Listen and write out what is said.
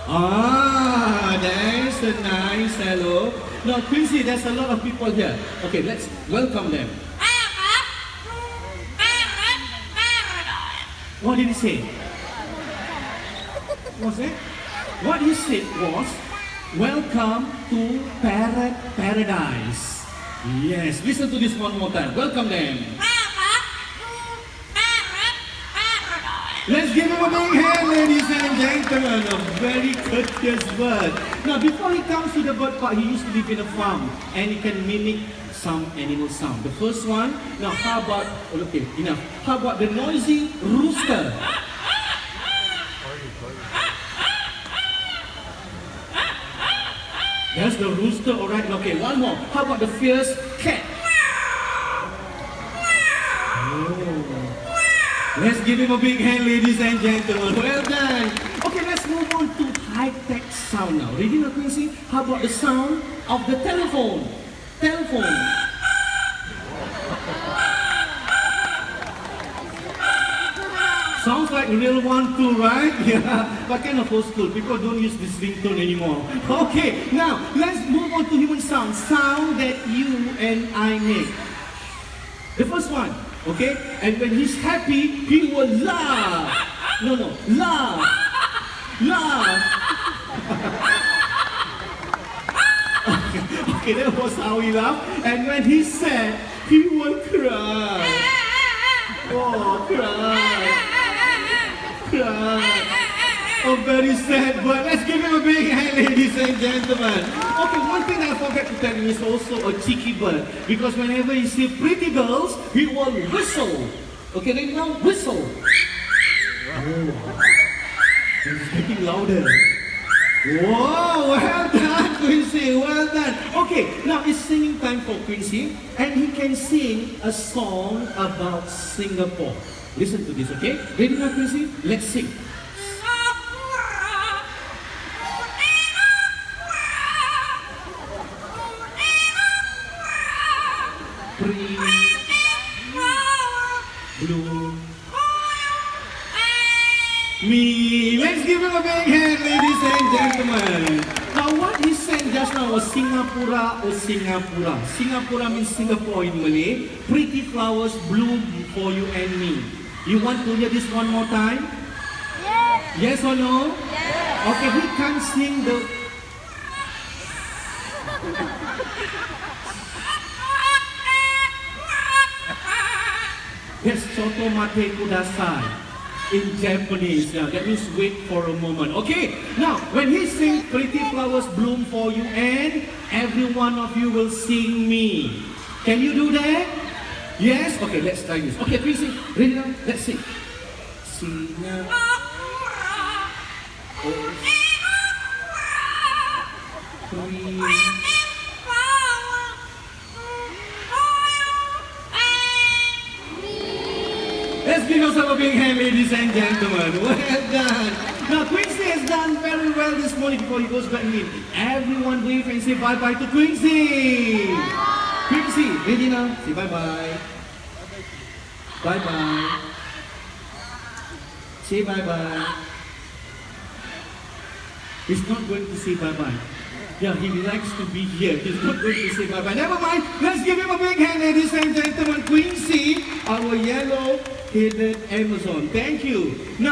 Ah, that's a nice hello. Now, Quincy, there's a lot of people here. Okay, let's welcome them. What did he say? Was it? What he said was, welcome to Parrot Paradise. Yes, listen to this one more time. Welcome them. Let's give him a big hand, ladies and gentlemen. A very courteous bird. Now, before he comes to the bird park, he used to live in a farm and he can mimic some animal sound. The first one, now how about, okay, enough. How about the noisy rooster? That's the rooster, alright. Okay, one more. How about the fierce cat? Oh. Let's give him a big hand, ladies and gentlemen. Well done. Okay, let's move on to high-tech sound now. Ready now, Quincy? How about the sound of the telephone? Telephone. Sounds like real one too, right? Yeah, but kind of old school. People don't use this ringtone anymore. Okay, now let's move on to human sound. Sound that you and I make. The first one, okay? And when he's happy, he will laugh. No, laugh. Laugh. Okay, that was how he laughed. And when he's sad, he will cry. Oh, cry. Oh, very sad, but let's give him a big hand, ladies and gentlemen. Okay, one thing I forgot to tell you is also a cheeky bird. Because whenever you see pretty girls, he will whistle. Okay, then now whistle. Oh, it's getting louder. Whoa, well done, Quincy, well done. Okay, now it's singing time for Quincy, and he can sing a song about Singapore. Listen to this, okay? Ready now, Quincy? Let's sing. Green, blue, me. Let's give him a big hand, ladies and gentlemen. Now, what he sang just now was Singapura or Singapura. Singapura means Singapore in Malay. Pretty flowers bloom for you and me. You want to hear this one more time? Yes. Yes or no? Yes. Okay, we can't sing the... Yes, soto mate kudasai. In Japanese, yeah, that means wait for a moment. Okay, now when he sings pretty flowers bloom for you and every one of you will sing me. Can you do that? Yes? Okay, let's try this. Okay, please sing. Ready now? Let's sing. Singapore. Let's give yourself a big hand, ladies and gentlemen. Well done. Now, Quincy has done very well this morning before he goes back in. Everyone wave and say bye-bye to Quincy. Quincy, ready now? Say bye-bye. Bye-bye. Say bye-bye. He's not going to say bye-bye. Yeah, he likes to be here. He's not going to say bye-bye. Never mind. Let's give him a big hand, ladies and gentlemen. Quincy, our yellow-headed Amazon. Thank you. Now,